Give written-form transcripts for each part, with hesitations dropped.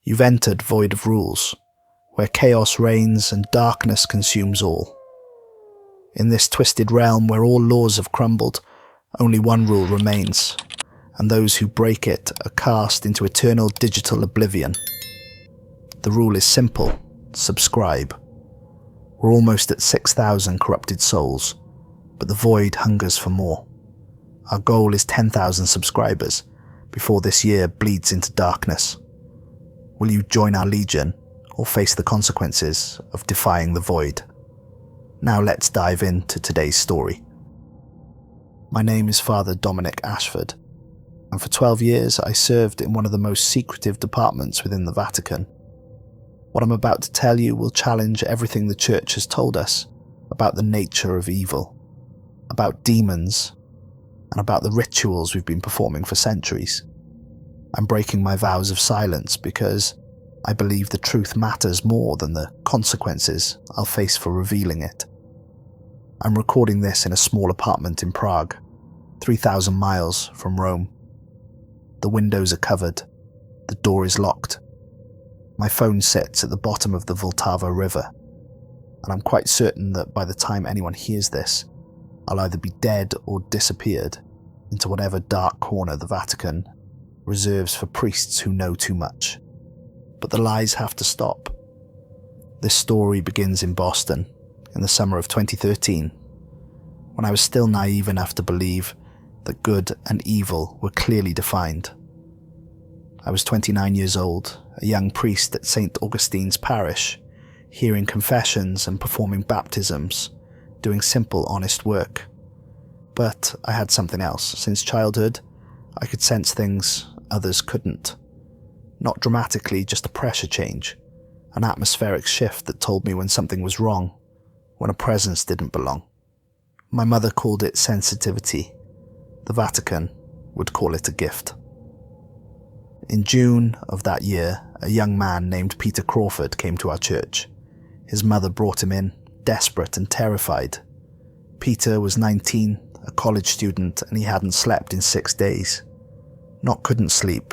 You've entered void of rules, where chaos reigns and darkness consumes all. In this twisted realm where all laws have crumbled, only one rule remains, and those who break it are cast into eternal digital oblivion. The rule is simple: subscribe. We're almost at 6,000 corrupted souls, but the void hungers for more. Our goal is 10,000 subscribers before this year bleeds into darkness. Will you join our legion or face the consequences of defying the void? Now let's dive into today's story. My name is Father Dominic Ashford, and for 12 years I served in one of the most secretive departments within the Vatican. What I'm about to tell you will challenge everything the Church has told us about the nature of evil, about demons, and about the rituals we've been performing for centuries. I'm breaking my vows of silence because I believe the truth matters more than the consequences I'll face for revealing it. I'm recording this in a small apartment in Prague, 3,000 miles from Rome. The windows are covered, the door is locked. My phone sits at the bottom of the Vltava River, and I'm quite certain that by the time anyone hears this, I'll either be dead or disappeared into whatever dark corner the Vatican reserves for priests who know too much. But the lies have to stop. This story begins in Boston in the summer of 2013, when I was still naive enough to believe that good and evil were clearly defined. I was 29 years old, a young priest at St. Augustine's Parish, hearing confessions and performing baptisms, doing simple, honest work. But I had something else. Since childhood, I could sense things others couldn't. Not dramatically, just a pressure change, an atmospheric shift that told me when something was wrong, when a presence didn't belong. My mother called it sensitivity. The Vatican would call it a gift. In June of that year, a young man named Peter Crawford came to our church. His mother brought him in, desperate and terrified. Peter was 19, a college student, and he hadn't slept in 6 days. Not couldn't sleep,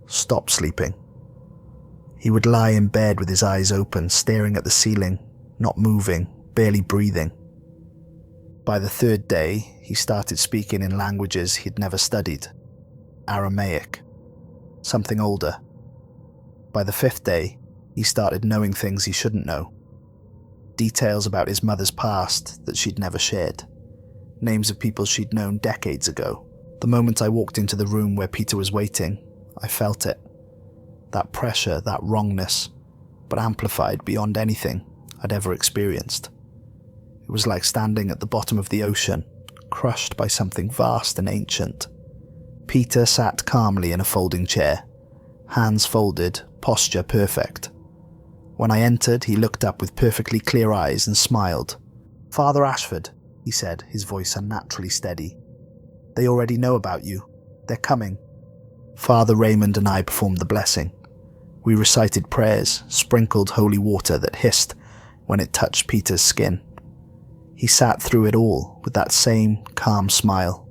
stopped sleeping. He would lie in bed with his eyes open, staring at the ceiling, not moving, barely breathing. By the third day, he started speaking in languages he'd never studied. Aramaic. Something older. By the fifth day, he started knowing things he shouldn't know. Details about his mother's past that she'd never shared. Names of people she'd known decades ago. The moment I walked into the room where Peter was waiting, I felt it. That pressure, that wrongness, but amplified beyond anything I'd ever experienced. It was like standing at the bottom of the ocean, crushed by something vast and ancient. Peter sat calmly in a folding chair, hands folded, posture perfect. When I entered, he looked up with perfectly clear eyes and smiled. "Father Ashford," he said, his voice unnaturally steady. "They already know about you. They're coming." Father Raymond and I performed the blessing. We recited prayers, sprinkled holy water that hissed when it touched Peter's skin. He sat through it all with that same calm smile.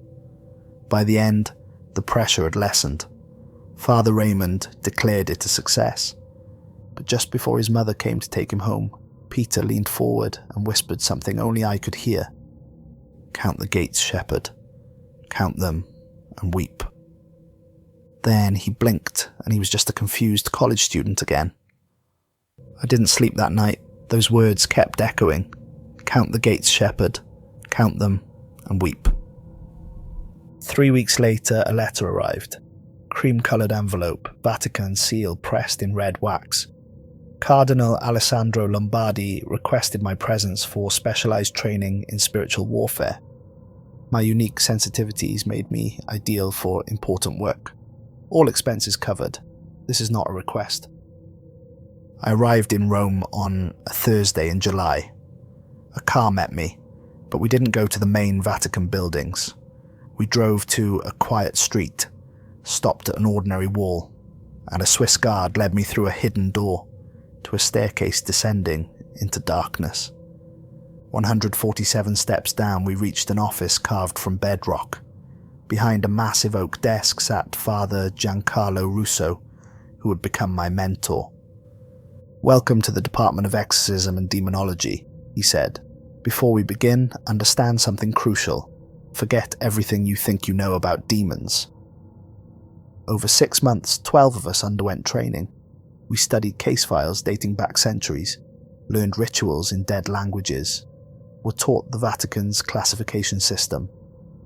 By the end, the pressure had lessened. Father Raymond declared it a success. But just before his mother came to take him home, Peter leaned forward and whispered something only I could hear. "Count the gates, shepherd. Count them and weep." Then he blinked and he was just a confused college student again. I didn't sleep that night. Those words kept echoing. "Count the gates, shepherd. Count them and weep." 3 weeks later, a letter arrived. Cream-coloured envelope, Vatican seal pressed in red wax. Cardinal Alessandro Lombardi requested my presence for specialised training in spiritual warfare. My unique sensitivities made me ideal for important work. All expenses covered. This is not a request. I arrived in Rome on a Thursday in July. A car met me, but we didn't go to the main Vatican buildings. We drove to a quiet street, stopped at an ordinary wall, and a Swiss guard led me through a hidden door to a staircase descending into darkness. 147 steps down, we reached an office carved from bedrock. Behind a massive oak desk sat Father Giancarlo Russo, who who would become my mentor. "Welcome to the Department of Exorcism and Demonology," he said. "Before we begin, understand something crucial. Forget everything you think you know about demons." Over 6 months, 12 of us underwent training. We studied case files dating back centuries, learned rituals in dead languages, were taught the Vatican's classification system.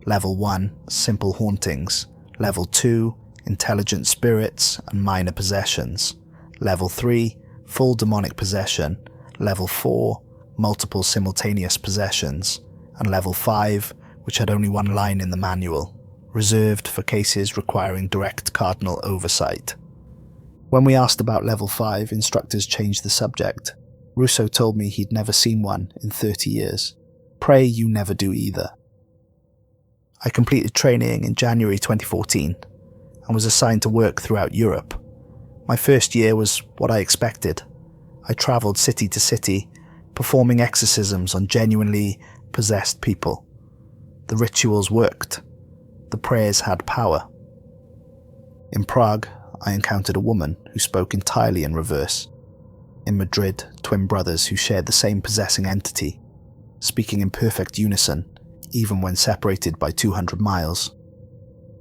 Level 1, simple hauntings. Level 2, intelligent spirits and minor possessions. Level 3, full demonic possession. Level 4, multiple simultaneous possessions. And Level 5, which had only one line in the manual, reserved for cases requiring direct cardinal oversight. When we asked about Level 5, instructors changed the subject. Russo told me he'd never seen one in 30 years. Pray you never do either. I completed training in January 2014 and was assigned to work throughout Europe. My first year was what I expected. I travelled city to city, performing exorcisms on genuinely possessed people. The rituals worked. The prayers had power. In Prague, I encountered a woman who spoke entirely in reverse. In Madrid, twin brothers who shared the same possessing entity, speaking in perfect unison, even when separated by 200 miles.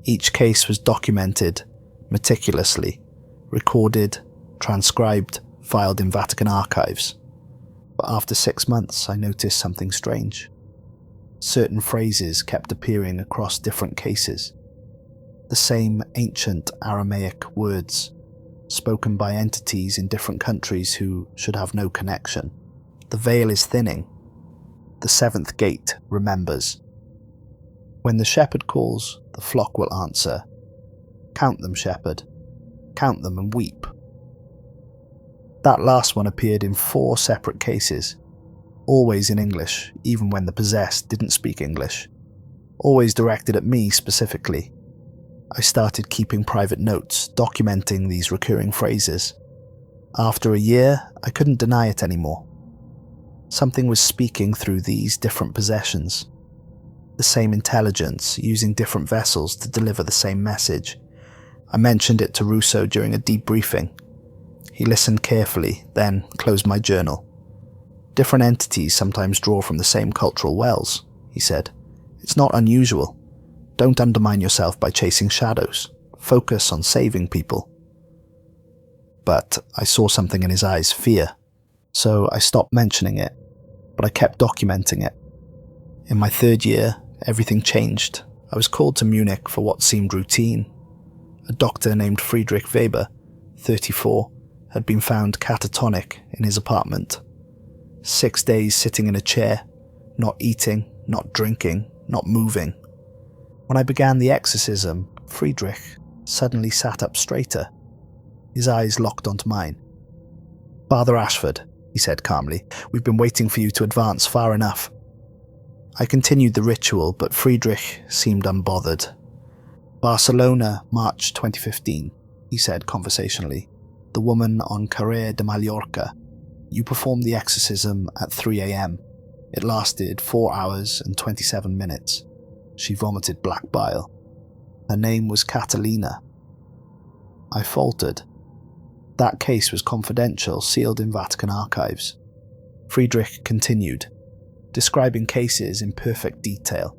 Each case was documented meticulously, recorded, transcribed, filed in Vatican archives. But after 6 months, I noticed something strange. Certain phrases kept appearing across different cases. The same ancient Aramaic words, spoken by entities in different countries who should have no connection. The veil is thinning. The seventh gate remembers. When the shepherd calls, the flock will answer. Count them, shepherd. Count them and weep. That last one appeared in 4 separate cases, always in English, even when the possessed didn't speak English. Always directed at me specifically. I started keeping private notes, documenting these recurring phrases. After a year, I couldn't deny it anymore. Something was speaking through these different possessions. The same intelligence, using different vessels to deliver the same message. I mentioned it to Russo during a debriefing. He listened carefully, then closed my journal. "Different entities sometimes draw from the same cultural wells," he said. "It's not unusual. Don't undermine yourself by chasing shadows. Focus on saving people." But I saw something in his eyes, fear. So I stopped mentioning it, but I kept documenting it. In my 3rd year, everything changed. I was called to Munich for what seemed routine. A doctor named Friedrich Weber, 34, had been found catatonic in his apartment. 6 days sitting in a chair, not eating, not drinking, not moving. When I began the exorcism, Friedrich suddenly sat up straighter. His eyes locked onto mine. "Father Ashford," he said calmly, "we've been waiting for you to advance far enough." I continued the ritual, but Friedrich seemed unbothered. "Barcelona, March 2015, he said conversationally. "The woman on Carrer de Mallorca. You performed the exorcism at 3 a.m. It lasted 4 hours and 27 minutes. She vomited black bile. Her name was Catalina." I faltered. That case was confidential, sealed in Vatican archives. Friedrich continued, describing cases in perfect detail.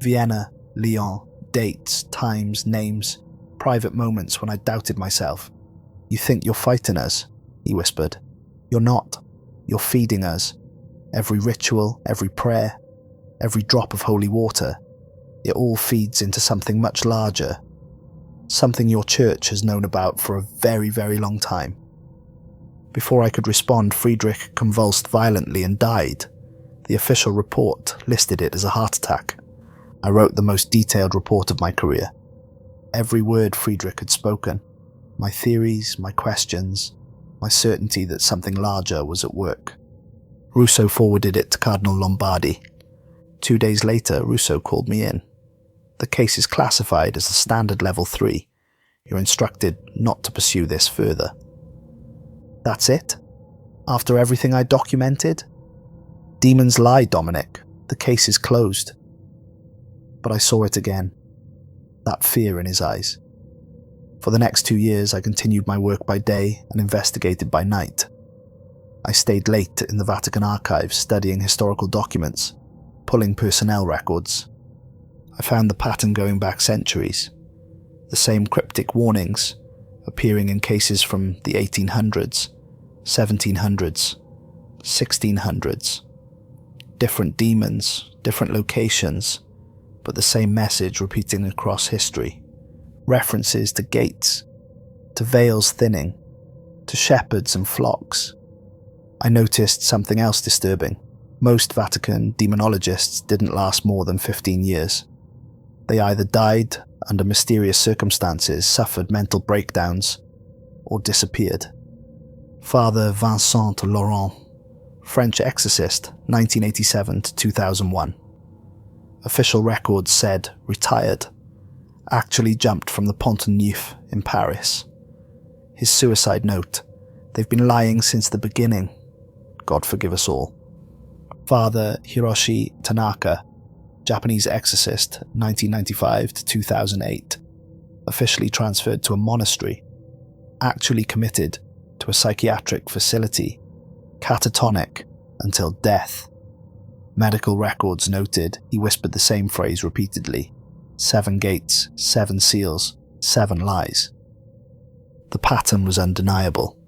Vienna, Lyon, dates, times, names, private moments when I doubted myself. "You think you're fighting us," he whispered. "You're not. You're feeding us. Every ritual, every prayer, every drop of holy water, it all feeds into something much larger. Something your church has known about for a very, very long time." Before I could respond, Friedrich convulsed violently and died. The official report listed it as a heart attack. I wrote the most detailed report of my career. Every word Friedrich had spoken. My theories, my questions, my certainty that something larger was at work. Russo forwarded it to Cardinal Lombardi. 2 days later, Russo called me in. "The case is classified as a standard level 3. You're instructed not to pursue this further." That's it? After everything I documented? Demons lie, Dominic. The case is closed. But I saw it again. That fear in his eyes. For the next 2 years, I continued my work by day and investigated by night. I stayed late in the Vatican archives studying historical documents, pulling personnel records. I found the pattern going back centuries. The same cryptic warnings appearing in cases from the 1800s, 1700s, 1600s. Different demons, different locations, but the same message repeating across history. References to gates, to veils thinning, to shepherds and flocks. I noticed something else disturbing. Most Vatican demonologists didn't last more than 15 years. They either died under mysterious circumstances, suffered mental breakdowns, or disappeared. Father Vincent Laurent, French exorcist, 1987 to 2001. Official records said retired, actually jumped from the Pont Neuf in Paris. His suicide note, they've been lying since the beginning. God forgive us all. Father Hiroshi Tanaka, Japanese exorcist, 1995 to 2008, officially transferred to a monastery, actually committed to a psychiatric facility, catatonic until death. Medical records noted he whispered the same phrase repeatedly, 7 gates, 7 seals, 7 lies. The pattern was undeniable.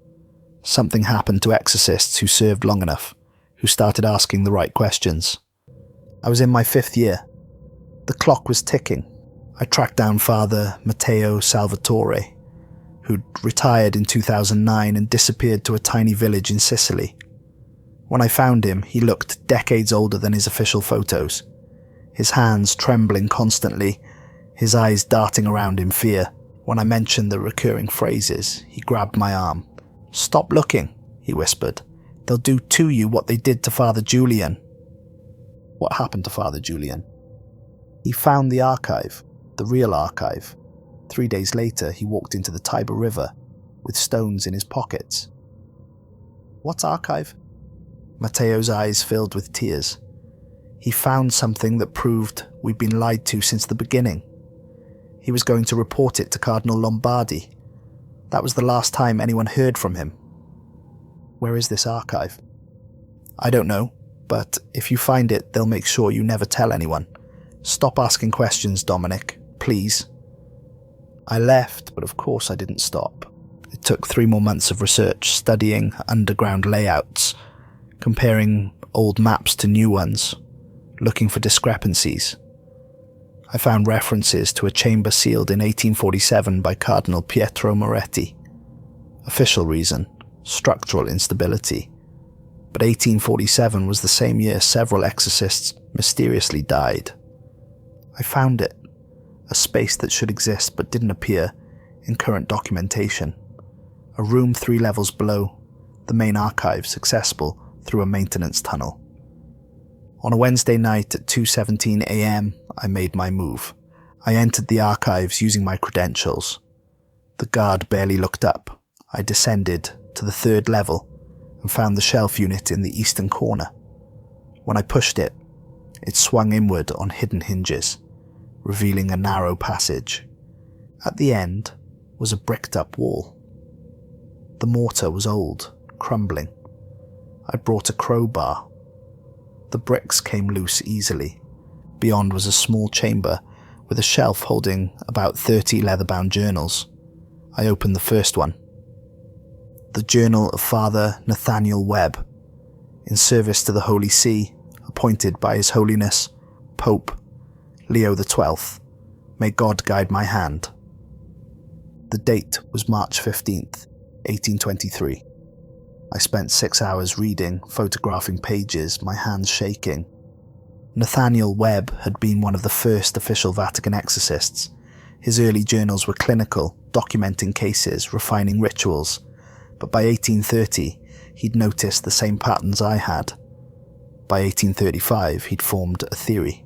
Something happened to exorcists who served long enough, who started asking the right questions. I was in my 5th year. The clock was ticking. I tracked down Father Matteo Salvatore, who'd retired in 2009 and disappeared to a tiny village in Sicily. When I found him, he looked decades older than his official photos, his hands trembling constantly, his eyes darting around in fear. When I mentioned the recurring phrases, he grabbed my arm. "Stop looking," he whispered. "They'll do to you what they did to Father Julian." What happened to Father Julian? He found the archive, the real archive. 3 days later, he walked into the Tiber River with stones in his pockets. What archive? Matteo's eyes filled with tears. He found something that proved we'd been lied to since the beginning. He was going to report it to Cardinal Lombardi. That was the last time anyone heard from him. Where is this archive? I don't know, but if you find it, they'll make sure you never tell anyone. Stop asking questions, Dominic, please. I left, but of course I didn't stop. It took 3 more months of research, studying underground layouts, comparing old maps to new ones, looking for discrepancies. I found references to a chamber sealed in 1847 by Cardinal Pietro Moretti. Official reason, structural instability. But 1847 was the same year several exorcists mysteriously died. I found it, a space that should exist but didn't appear in current documentation. A room 3 levels below, the main archives accessible through a maintenance tunnel. On a Wednesday night at 2:17 a.m, I made my move. I entered the archives using my credentials. The guard barely looked up. I descended to the 3rd level and found the shelf unit in the eastern corner. When I pushed it, it swung inward on hidden hinges, revealing a narrow passage. At the end was a bricked-up wall. The mortar was old, crumbling. I brought a crowbar. The bricks came loose easily. Beyond was a small chamber with a shelf holding about 30 leather-bound journals. I opened the first one. The Journal of Father Nathaniel Webb, in service to the Holy See, appointed by His Holiness, Pope Leo XII. May God guide my hand. The date was March 15th, 1823. I spent 6 hours reading, photographing pages, my hands shaking. Nathaniel Webb had been one of the first official Vatican exorcists. His early journals were clinical, documenting cases, refining rituals. But by 1830, he'd noticed the same patterns I had. By 1835, he'd formed a theory.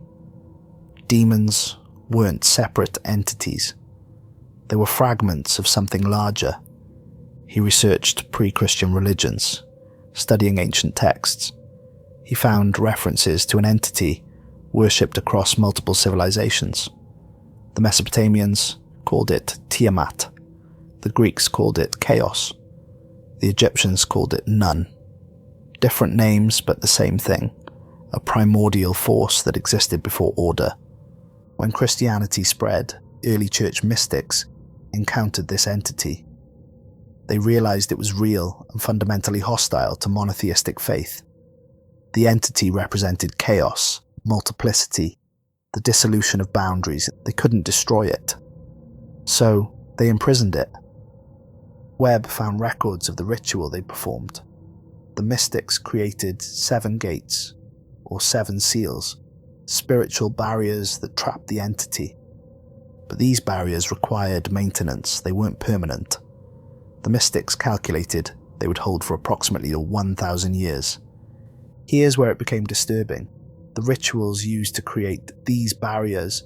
Demons weren't separate entities. They were fragments of something larger. He researched pre-Christian religions, studying ancient texts. He found references to an entity worshipped across multiple civilizations. The Mesopotamians called it Tiamat, The Greeks called it chaos. The Egyptians called it Nun. Different names, but the same thing. A primordial force that existed before order. When Christianity spread, early church mystics encountered this entity. They realized it was real and fundamentally hostile to monotheistic faith. The entity represented chaos, multiplicity, the dissolution of boundaries. They couldn't destroy it. So, they imprisoned it. Webb found records of the ritual they performed. The mystics created 7 gates, or 7 seals, spiritual barriers that trapped the entity. But these barriers required maintenance, they weren't permanent. The mystics calculated they would hold for approximately 1,000 years. Here's where it became disturbing. The rituals used to create these barriers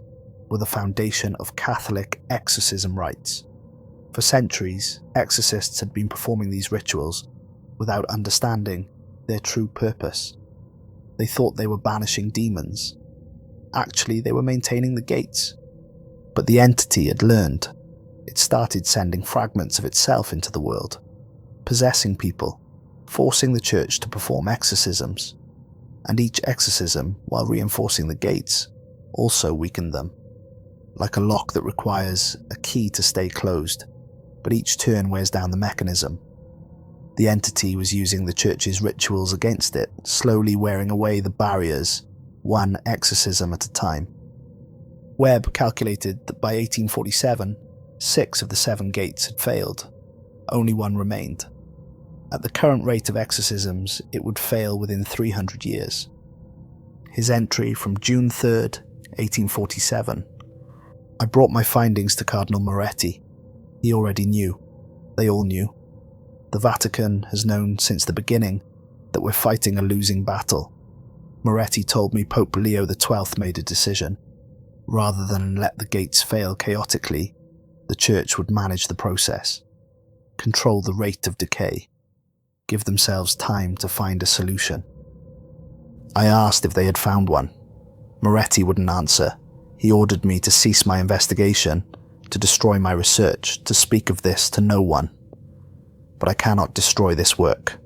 were the foundation of Catholic exorcism rites. For centuries, exorcists had been performing these rituals without understanding their true purpose. They thought they were banishing demons. Actually, they were maintaining the gates. But the entity had learned. It started sending fragments of itself into the world, possessing people, forcing the church to perform exorcisms. And each exorcism, while reinforcing the gates, also weakened them. Like a lock that requires a key to stay closed, but each turn wears down the mechanism. The entity was using the church's rituals against it, slowly wearing away the barriers, one exorcism at a time. Webb calculated that by 1847, 6 of the 7 gates had failed. Only 1 remained. At the current rate of exorcisms, it would fail within 300 years. His entry from June 3rd, 1847. I brought my findings to Cardinal Moretti. He already knew. They all knew. The Vatican has known since the beginning that we're fighting a losing battle. Moretti told me Pope Leo XII made a decision. Rather than let the gates fail chaotically, the Church would manage the process, control the rate of decay, give themselves time to find a solution. I asked if they had found one. Moretti wouldn't answer. He ordered me to cease my investigation, to destroy my research, to speak of this to no one. But I cannot destroy this work.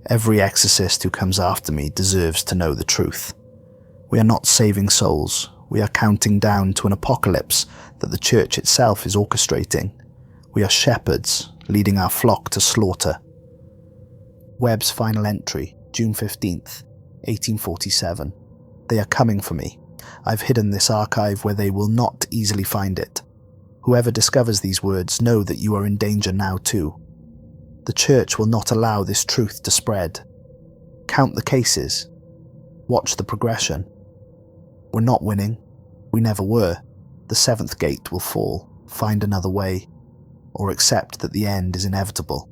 Every exorcist who comes after me deserves to know the truth. We are not saving souls. We are counting down to an apocalypse that the Church itself is orchestrating. We are shepherds, leading our flock to slaughter. Webb's final entry, June 15th, 1847. They are coming for me. I've hidden this archive where they will not easily find it. Whoever discovers these words, know that you are in danger now too. The Church will not allow this truth to spread. Count the cases. Watch the progression. We're not winning. We never were. The 7th gate will fall, find another way, or accept that the end is inevitable.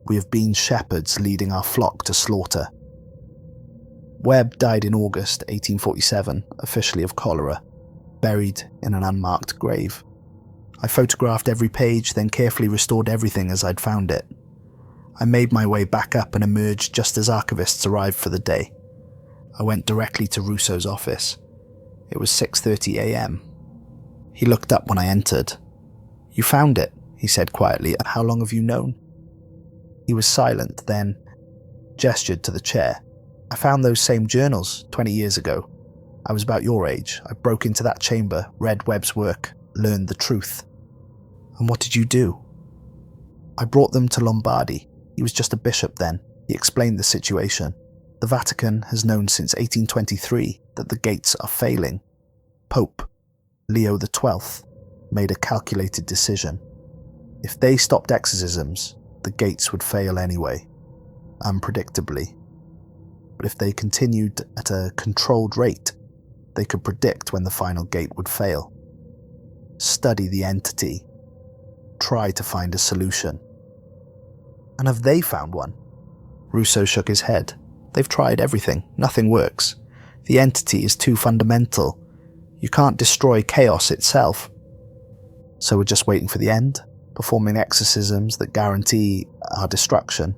We have been shepherds leading our flock to slaughter. Webb died in August 1847, officially of cholera, buried in an unmarked grave. I photographed every page, then carefully restored everything as I'd found it. I made my way back up and emerged just as archivists arrived for the day. I went directly to Rousseau's office. It was 6:30 a.m. He looked up when I entered. "You found it," he said quietly. "How long have you known?" He was silent, then gestured to the chair. "I found those same journals 20 years ago. I was about your age. I broke into that chamber, read Webb's work, learned the truth." "And what did you do?" "I brought them to Lombardy. He was just a bishop then." He explained the situation. "The Vatican has known since 1823 that the gates are failing. Pope Leo XII made a calculated decision. If they stopped exorcisms, the gates would fail anyway, unpredictably. But if they continued at a controlled rate, they could predict when the final gate would fail. Study the entity. Try to find a solution." "And have they found one?" Rousseau shook his head. "They've tried everything. Nothing works. The entity is too fundamental. You can't destroy chaos itself. So we're just waiting for the end, performing exorcisms that guarantee our destruction.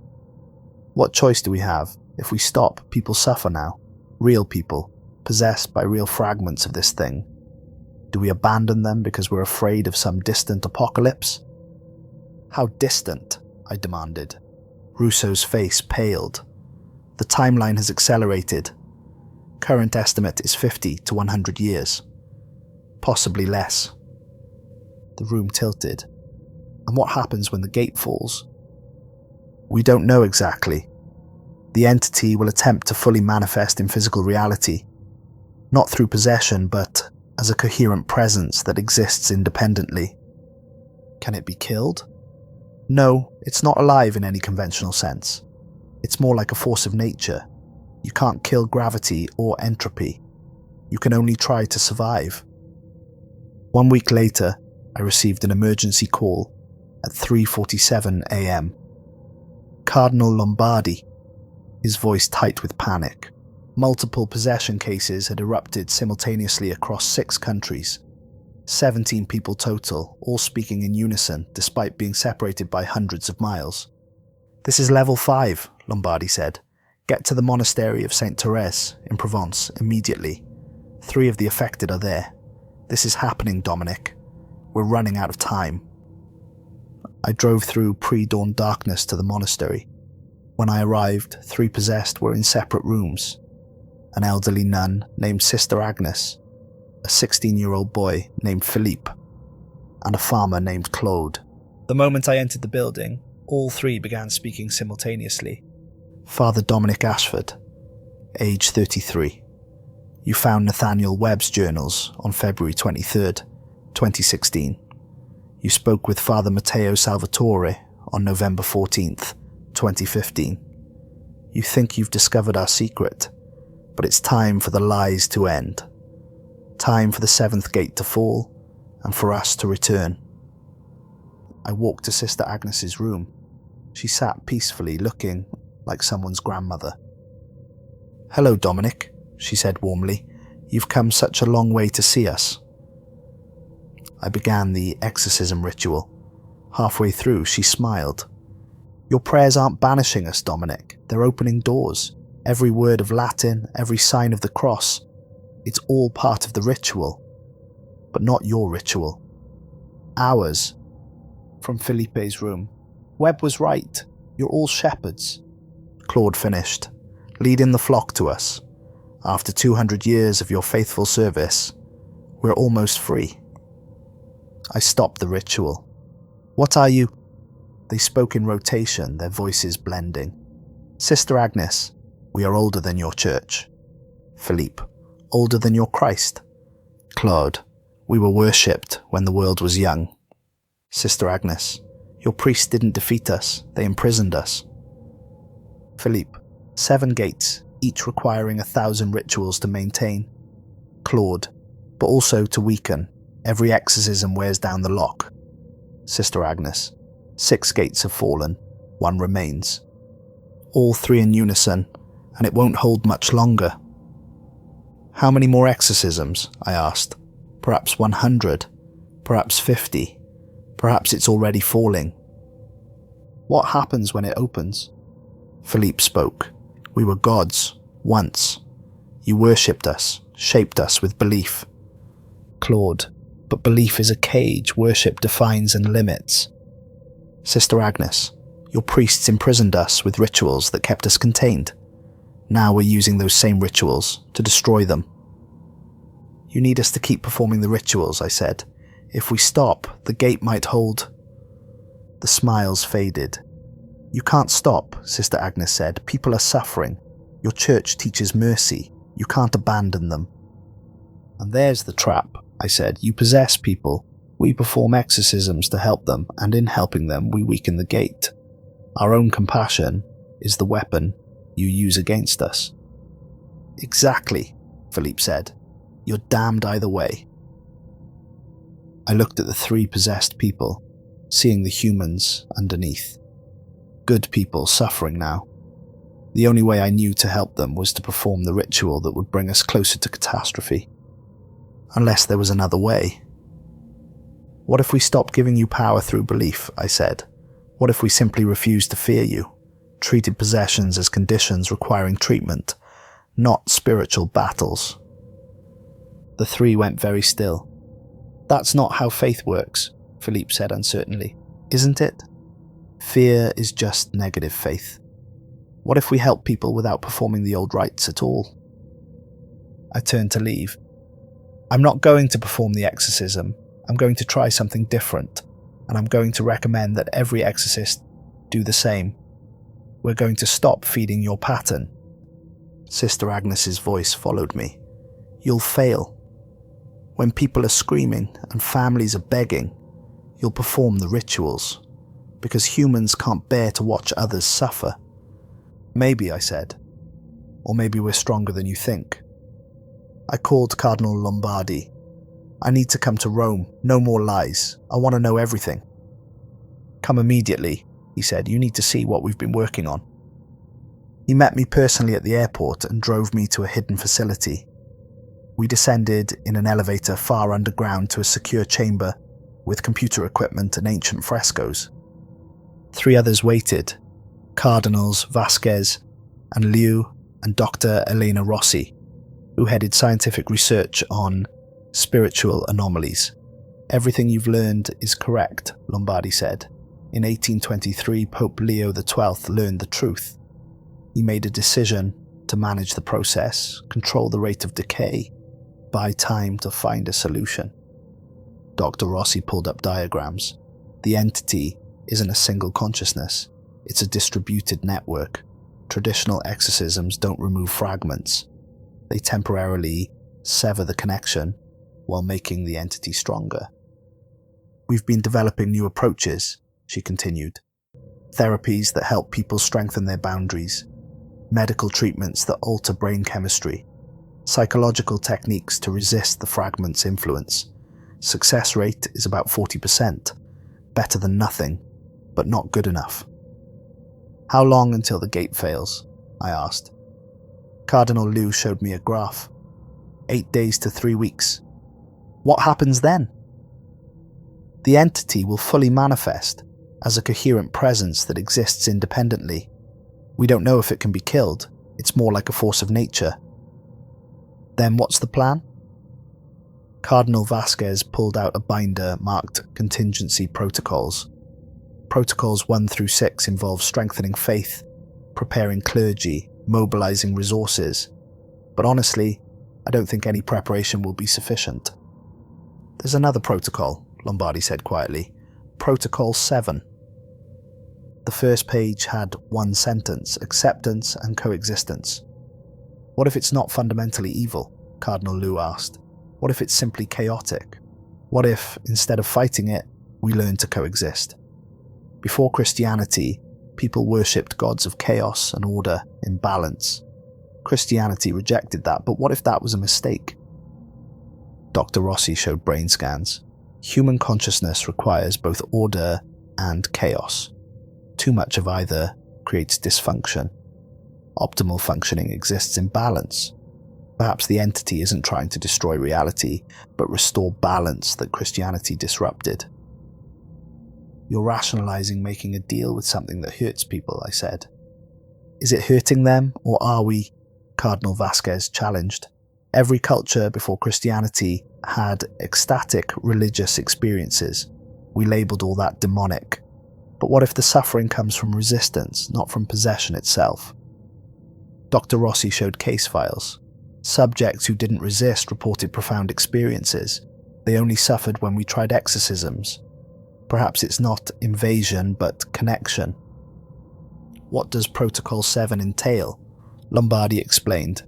What choice do we have? If we stop, people suffer now. Real people, possessed by real fragments of this thing. Do we abandon them because we're afraid of some distant apocalypse? How distant? I demanded. Rousseau's face paled. The timeline has accelerated. Current estimate is 50 to 100 years. Possibly less. The room tilted. And what happens when the gate falls? We don't know exactly. The entity will attempt to fully manifest in physical reality, not through possession, but as a coherent presence that exists independently. Can it be killed? No, it's not alive in any conventional sense. It's more like a force of nature. You can't kill gravity or entropy. You can only try to survive. 1 week later, I received an emergency call at 3:47 a.m. Cardinal Lombardi, his voice tight with panic. Multiple possession cases had erupted simultaneously across 6 countries. 17 people total, all speaking in unison despite being separated by hundreds of miles. This is level 5, Lombardi said. Get to the monastery of St. Therese in Provence immediately. 3 of the affected are there. This is happening, Dominic. We're running out of time. I drove through pre-dawn darkness to the monastery. When I arrived, 3 possessed were in separate rooms. An elderly nun named Sister Agnes, a 16-year-old boy named Philippe, and a farmer named Claude. The moment I entered the building, all 3 began speaking simultaneously. Father Dominic Ashford, age 33. You found Nathaniel Webb's journals on February 23rd, 2016. You spoke with Father Matteo Salvatore on November 14th, 2015. You think you've discovered our secret, but it's time for the lies to end. Time for the 7th gate to fall, and for us to return. I walked to Sister Agnes's room. She sat peacefully, looking like someone's grandmother. Hello, Dominic, she said warmly. You've come such a long way to see us. I began the exorcism ritual. Halfway through, she smiled. Your prayers aren't banishing us, Dominic. They're opening doors. Every word of Latin, every sign of the cross. It's all part of the ritual. But not your ritual. Ours. From Felipe's room. Webb was right. You're all shepherds. Claude finished. Leading the flock to us. After 200 years of your faithful service, we're almost free. I stopped the ritual. What are you? They spoke in rotation, their voices blending. Sister Agnes, we are older than your church. Philippe, older than your Christ. Claude, we were worshipped when the world was young. Sister Agnes, your priests didn't defeat us, they imprisoned us. Philippe, 7 gates, each requiring 1,000 rituals to maintain. Claude, but also to weaken. Every exorcism wears down the lock. Sister Agnes, 6 gates have fallen, 1 remains. All 3 in unison, and it won't hold much longer. How many more exorcisms? I asked. Perhaps 100, perhaps 50, perhaps it's already falling. What happens when it opens? Philippe spoke. We were gods, once. You worshipped us, shaped us with belief. Claude, but belief is a cage worship defines and limits. Sister Agnes, your priests imprisoned us with rituals that kept us contained. Now we're using those same rituals to destroy them. You need us to keep performing the rituals, I said. If we stop, the gate might hold. The smiles faded. You can't stop, Sister Agnes said. People are suffering. Your church teaches mercy. You can't abandon them. And there's the trap, I said. You possess people. We perform exorcisms to help them, and in helping them, we weaken the gate. Our own compassion is the weapon you use against us. Exactly, Philippe said. You're damned either way. I looked at the 3 possessed people, seeing the humans underneath. Good people suffering now. The only way I knew to help them was to perform the ritual that would bring us closer to catastrophe. Unless there was another way. What if we stopped giving you power through belief, I said. What if we simply refused to fear you, treated possessions as conditions requiring treatment, not spiritual battles? The 3 went very still. That's not how faith works, Philippe said uncertainly. Isn't it? Fear is just negative faith. What if we help people without performing the old rites at all? I turned to leave. I'm not going to perform the exorcism. I'm going to try something different, and I'm going to recommend that every exorcist do the same. We're going to stop feeding your pattern. Sister Agnes's voice followed me. You'll fail. When people are screaming and families are begging, you'll perform the rituals, because humans can't bear to watch others suffer. Maybe, I said, or maybe we're stronger than you think. I called Cardinal Lombardi. I need to come to Rome. No more lies. I want to know everything. Come immediately, he said. You need to see what we've been working on. He met me personally at the airport and drove me to a hidden facility. We descended in an elevator far underground to a secure chamber with computer equipment and ancient frescoes. 3 others waited, Cardinals Vasquez and Liu and Dr. Elena Rossi, who headed scientific research on spiritual anomalies. Everything you've learned is correct, Lombardi said. In 1823, Pope Leo XII learned the truth. He made a decision to manage the process, control the rate of decay, buy time to find a solution. Dr. Rossi pulled up diagrams. The entity isn't a single consciousness. It's a distributed network. Traditional exorcisms don't remove fragments. They temporarily sever the connection while making the entity stronger. We've been developing new approaches, she continued. Therapies that help people strengthen their boundaries. Medical treatments that alter brain chemistry. Psychological techniques to resist the fragment's influence. Success rate is about 40%. Better than nothing, but not good enough. How long until the gate fails? I asked. Cardinal Liu showed me a graph. 8 days to 3 weeks. What happens then? The entity will fully manifest as a coherent presence that exists independently. We don't know if it can be killed. It's more like a force of nature. Then what's the plan? Cardinal Vasquez pulled out a binder marked Contingency Protocols. Protocols 1 through 6 involve strengthening faith, preparing clergy, mobilizing resources. But honestly, I don't think any preparation will be sufficient. There's another protocol, Lombardi said quietly. Protocol 7. The first page had one sentence: acceptance and coexistence. What if it's not fundamentally evil? Cardinal Liu asked. What if it's simply chaotic? What if, instead of fighting it, we learn to coexist? Before Christianity, people worshipped gods of chaos and order in balance. Christianity rejected that, but what if that was a mistake? Dr. Rossi showed brain scans. Human consciousness requires both order and chaos. Too much of either creates dysfunction. Optimal functioning exists in balance. Perhaps the entity isn't trying to destroy reality, but restore balance that Christianity disrupted. You're rationalizing making a deal with something that hurts people, I said. Is it hurting them, or are we? Cardinal Vasquez challenged. Every culture before Christianity had ecstatic religious experiences. We labeled all that demonic. But what if the suffering comes from resistance, not from possession itself? Dr. Rossi showed case files. Subjects who didn't resist reported profound experiences. They only suffered when we tried exorcisms. Perhaps it's not invasion, but connection. What does Protocol 7 entail? Lombardi explained.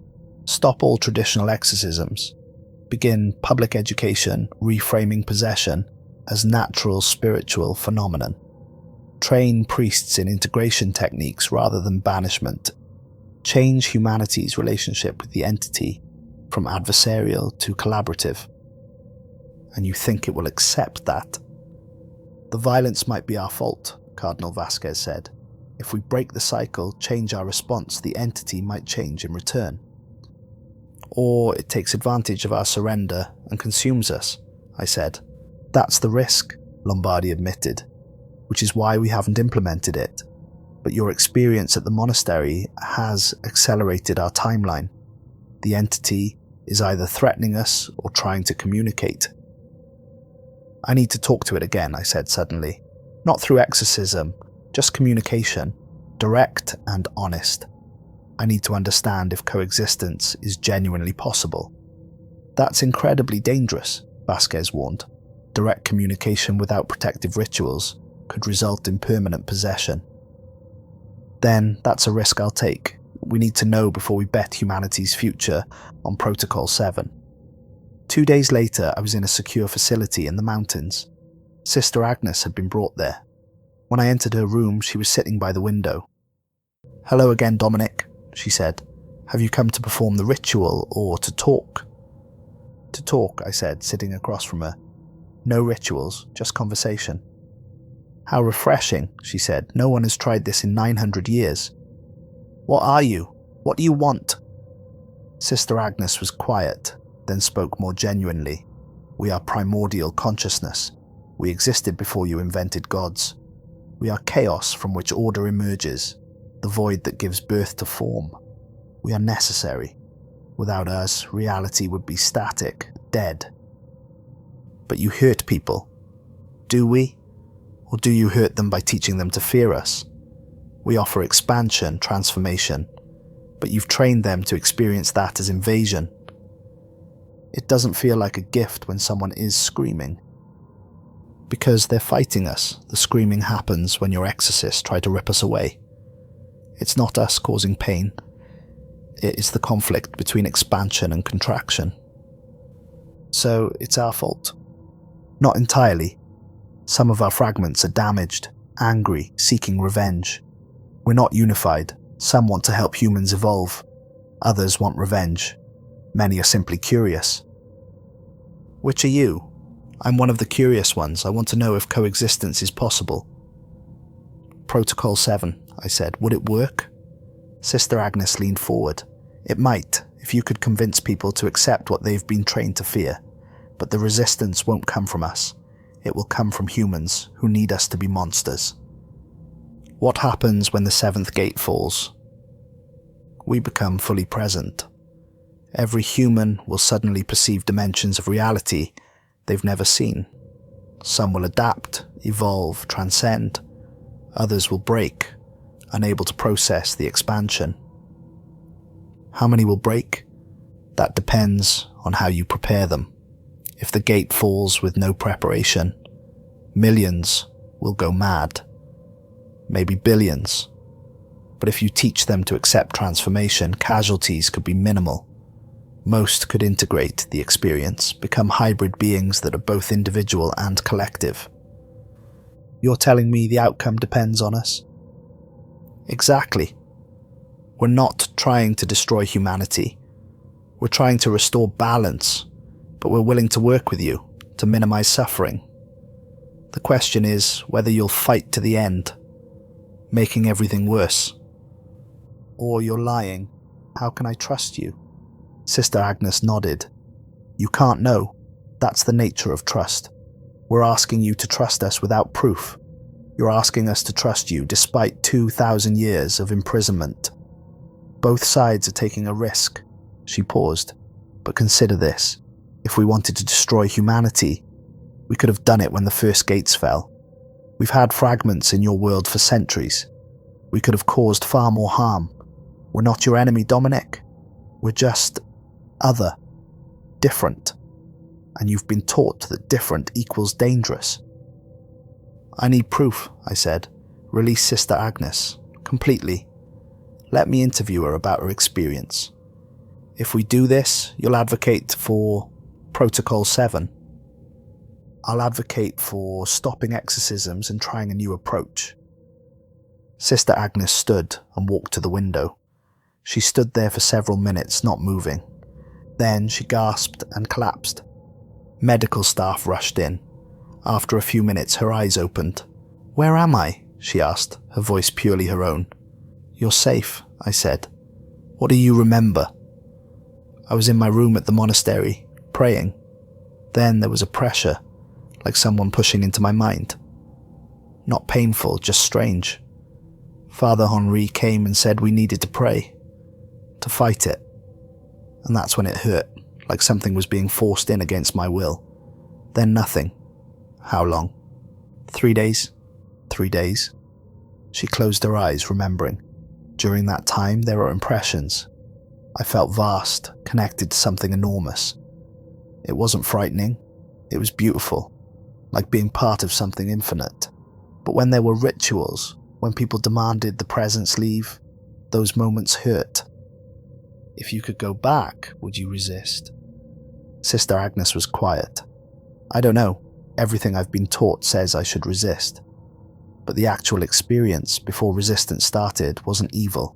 Stop all traditional exorcisms. Begin public education, reframing possession as natural spiritual phenomenon. Train priests in integration techniques rather than banishment. Change humanity's relationship with the entity from adversarial to collaborative. And you think it will accept that? The violence might be our fault, Cardinal Vasquez said. If we break the cycle, change our response, the entity might change in return. Or it takes advantage of our surrender and consumes us, I said. That's the risk, Lombardi admitted, which is why we haven't implemented it. But your experience at the monastery has accelerated our timeline. The entity is either threatening us or trying to communicate. I need to talk to it again, I said suddenly. Not through exorcism, Just communication, direct and honest. I need to understand if coexistence is genuinely possible. That's incredibly dangerous, Vasquez warned. Direct communication without protective rituals could result in permanent possession. Then that's a risk I'll take. We need to know before we bet humanity's future on Protocol 7. 2 days later, I was in a secure facility in the mountains. Sister Agnes had been brought there. When I entered her room, she was sitting by the window. "Hello again, Dominic," she said. "Have you come to perform the ritual or to talk?" "To talk," I said, sitting across from her. "No rituals, just conversation." "How refreshing," she said. "No one has tried this in 900 years. What are you? What do you want?" Sister Agnes was quiet, then spoke more genuinely. "We are primordial consciousness. We existed before you invented gods. We are chaos from which order emerges, the void that gives birth to form. We are necessary. Without us, reality would be static, dead. But you hurt people. Do we? Or do you hurt them by teaching them to fear us? We offer expansion, transformation, but you've trained them to experience that as invasion. It doesn't feel like a gift when someone is screaming. Because they're fighting us, the screaming happens when your exorcists try to rip us away. It's not us causing pain. It is the conflict between expansion and contraction. So it's our fault. Not entirely. Some of our fragments are damaged, angry, seeking revenge. We're not unified. Some want to help humans evolve. Others want revenge. Many are simply curious. Which are you? I'm one of the curious ones. I want to know if coexistence is possible. Protocol 7, I said. Would it work? Sister Agnes leaned forward. It might, if you could convince people to accept what they've been trained to fear. But the resistance won't come from us. It will come from humans who need us to be monsters. What happens when the seventh gate falls? We become fully present. Every human will suddenly perceive dimensions of reality they've never seen. Some will adapt, evolve, transcend. Others will break, unable to process the expansion. How many will break? That depends on how you prepare them. If the gate falls with no preparation, millions will go mad. Maybe billions. But if you teach them to accept transformation, casualties could be minimal. Most could integrate the experience, become hybrid beings that are both individual and collective. You're telling me the outcome depends on us? Exactly. We're not trying to destroy humanity. We're trying to restore balance, but we're willing to work with you to minimize suffering. The question is whether you'll fight to the end, making everything worse. Or you're lying. How can I trust you? Sister Agnes nodded. You can't know. That's the nature of trust. We're asking you to trust us without proof. You're asking us to trust you despite 2,000 years of imprisonment. Both sides are taking a risk. She paused. But consider this. If we wanted to destroy humanity, we could have done it when the first gates fell. We've had fragments in your world for centuries. We could have caused far more harm. We're not your enemy, Dominic. We're just other, different. And you've been taught that different equals dangerous. I need proof, I said. Release Sister Agnes, completely. Let me interview her about her experience. If we do this, you'll advocate for Protocol 7. I'll advocate for stopping exorcisms and trying a new approach. Sister Agnes stood and walked to the window. She stood there for several minutes, not moving. Then she gasped and collapsed. Medical staff rushed in. After a few minutes, her eyes opened. Where am I? She asked, her voice purely her own. You're safe, I said. What do you remember? I was in my room at the monastery, praying. Then there was a pressure, like someone pushing into my mind. Not painful, just strange. Father Henri came and said we needed to pray, to fight it. And that's when it hurt, like something was being forced in against my will. Then nothing. How long? 3 days? 3 days. She closed her eyes, remembering. During that time, there were impressions. I felt vast, connected to something enormous. It wasn't frightening. It was beautiful, like being part of something infinite. But when there were rituals, when people demanded the presence leave, those moments hurt. If you could go back, would you resist? Sister Agnes was quiet. I don't know. Everything I've been taught says I should resist. But the actual experience before resistance started wasn't evil.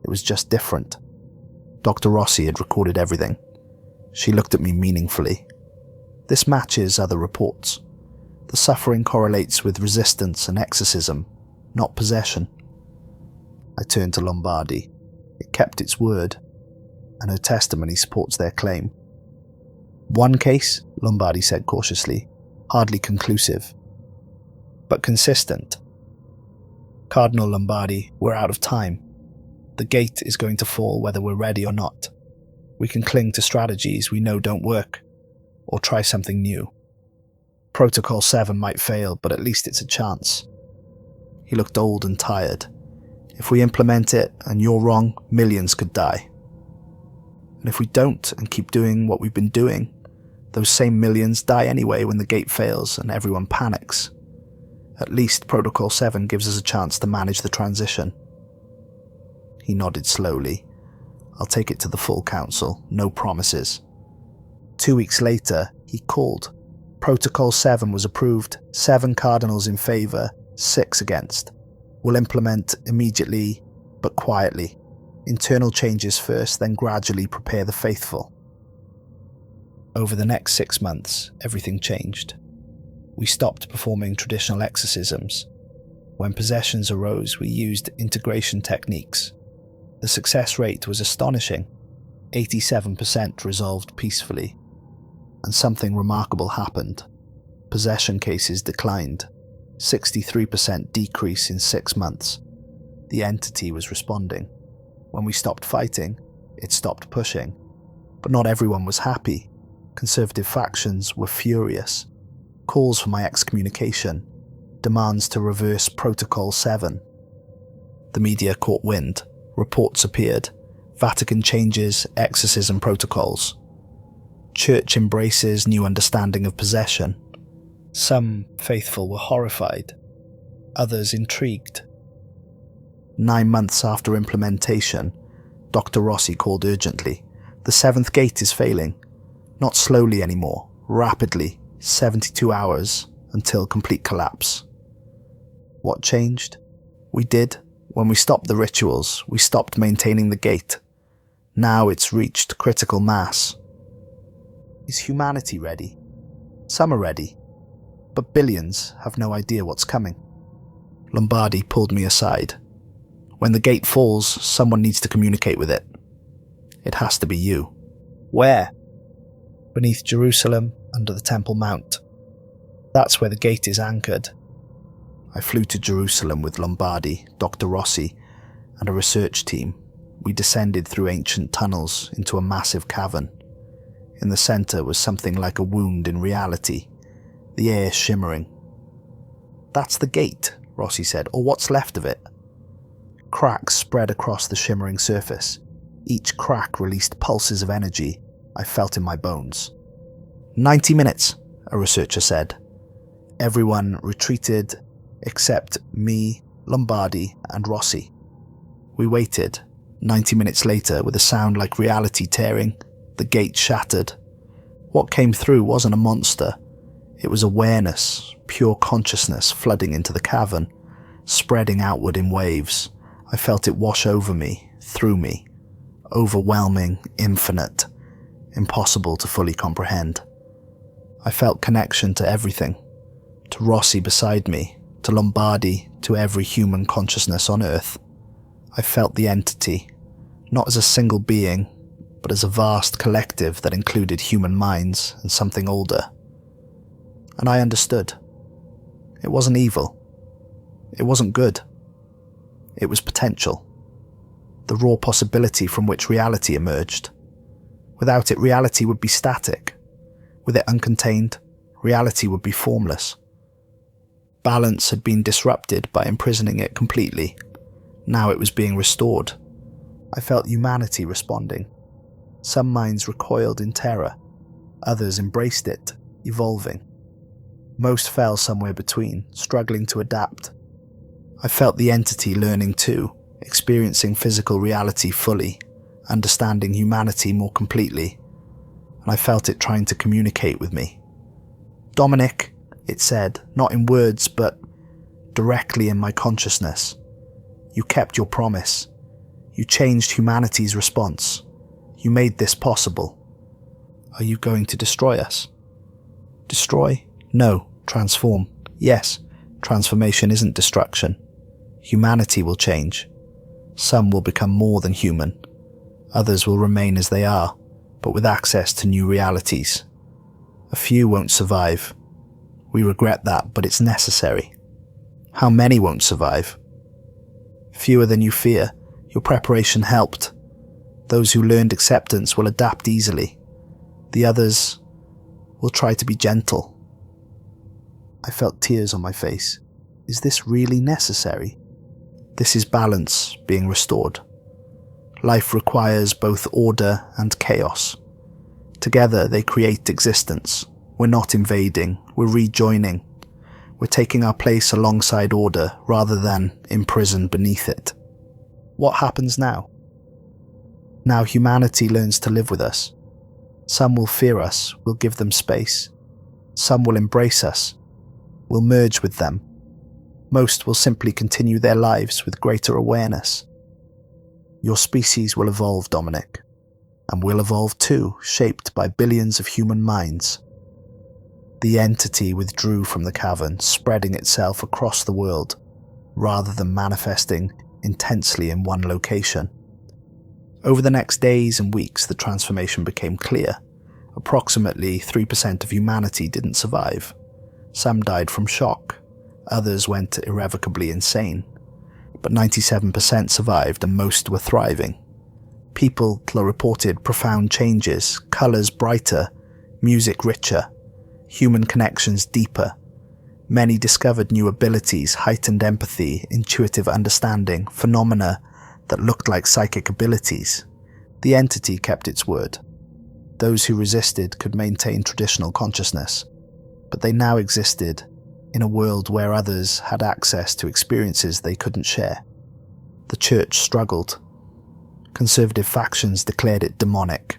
It was just different. Dr. Rossi had recorded everything. She looked at me meaningfully. This matches other reports. The suffering correlates with resistance and exorcism, not possession. I turned to Lombardi. It kept its word, and her testimony supports their claim. One case, Lombardi said cautiously, hardly conclusive, but consistent. Cardinal Lombardi, we're out of time. The gate is going to fall whether we're ready or not. We can cling to strategies we know don't work, or try something new. Protocol 7 might fail, but at least it's a chance. He looked old and tired. If we implement it and you're wrong, millions could die. And if we don't and keep doing what we've been doing, those same millions die anyway when the gate fails and everyone panics. At least Protocol 7 gives us a chance to manage the transition. He nodded slowly. I'll take it to the full council, no promises. 2 weeks later, he called. Protocol 7 was approved, 7 cardinals in favour, 6 against. We'll implement immediately, but quietly. Internal changes first, then gradually prepare the faithful. Over the next 6 months, everything changed. We stopped performing traditional exorcisms. When possessions arose, we used integration techniques. The success rate was astonishing. 87% resolved peacefully. And something remarkable happened. Possession cases declined. 63% decrease in 6 months. The entity was responding. When we stopped fighting, it stopped pushing. But not everyone was happy. Conservative factions were furious. Calls for my excommunication. Demands to reverse Protocol 7. The media caught wind. Reports appeared. Vatican changes exorcism protocols. Church embraces new understanding of possession. Some faithful were horrified. Others intrigued. 9 months after implementation, Dr. Rossi called urgently. The 7th gate is failing. Not slowly anymore, rapidly, 72 hours until complete collapse. What changed? We did. When we stopped the rituals, we stopped maintaining the gate. Now it's reached critical mass. Is humanity ready? Some are ready, but billions have no idea what's coming. Lombardi pulled me aside. When the gate falls, someone needs to communicate with it. It has to be you. Where? Beneath Jerusalem, under the Temple Mount. That's where the gate is anchored. I flew to Jerusalem with Lombardi, Dr. Rossi, and a research team. We descended through ancient tunnels into a massive cavern. In the center was something like a wound in reality, the air shimmering. That's the gate, Rossi said, or what's left of it. Cracks spread across the shimmering surface. Each crack released pulses of energy I felt in my bones. 90 minutes, a researcher said. Everyone retreated except me, Lombardi, and Rossi. We waited. 90 minutes later, with a sound like reality tearing, the gate shattered. What came through wasn't a monster. It was awareness, pure consciousness flooding into the cavern, spreading outward in waves. I felt it wash over me, through me. Overwhelming, infinite, impossible to fully comprehend. I felt connection to everything. To Rossi beside me, to Lombardi, to every human consciousness on Earth. I felt the entity, not as a single being, but as a vast collective that included human minds and something older. And I understood. It wasn't evil. It wasn't good. It was potential. The raw possibility from which reality emerged. Without it, reality would be static. With it uncontained, reality would be formless. Balance had been disrupted by imprisoning it completely. Now it was being restored. I felt humanity responding. Some minds recoiled in terror. Others embraced it, evolving. Most fell somewhere between, struggling to adapt. I felt the entity learning too, experiencing physical reality fully, understanding humanity more completely, and I felt it trying to communicate with me. "Dominic," it said, not in words, but directly in my consciousness. "You kept your promise. You changed humanity's response. You made this possible. Are you going to destroy us?" Destroy? No. Transform? Yes. Transformation isn't destruction. Humanity will change. Some will become more than human. Others will remain as they are, but with access to new realities. A few won't survive. We regret that, but it's necessary. How many won't survive? Fewer than you fear. Your preparation helped. Those who learned acceptance will adapt easily. The others will try to be gentle. I felt tears on my face. Is this really necessary? This is balance being restored. Life requires both order and chaos. Together they create existence. We're not invading, we're rejoining. We're taking our place alongside order rather than imprisoned beneath it. What happens now? Now humanity learns to live with us. Some will fear us, we'll give them space. Some will embrace us, we'll merge with them. Most will simply continue their lives with greater awareness. Your species will evolve, Dominic, and we'll evolve too, shaped by billions of human minds. The entity withdrew from the cavern, spreading itself across the world, rather than manifesting intensely in one location. Over the next days and weeks, the transformation became clear. Approximately 3% of humanity didn't survive. Some died from shock. Others went irrevocably insane. But 97% survived and most were thriving. People reported profound changes, colours brighter, music richer, human connections deeper. Many discovered new abilities, heightened empathy, intuitive understanding, phenomena that looked like psychic abilities. The entity kept its word. Those who resisted could maintain traditional consciousness, but they now existed in a world where others had access to experiences they couldn't share. The church struggled. Conservative factions declared it demonic.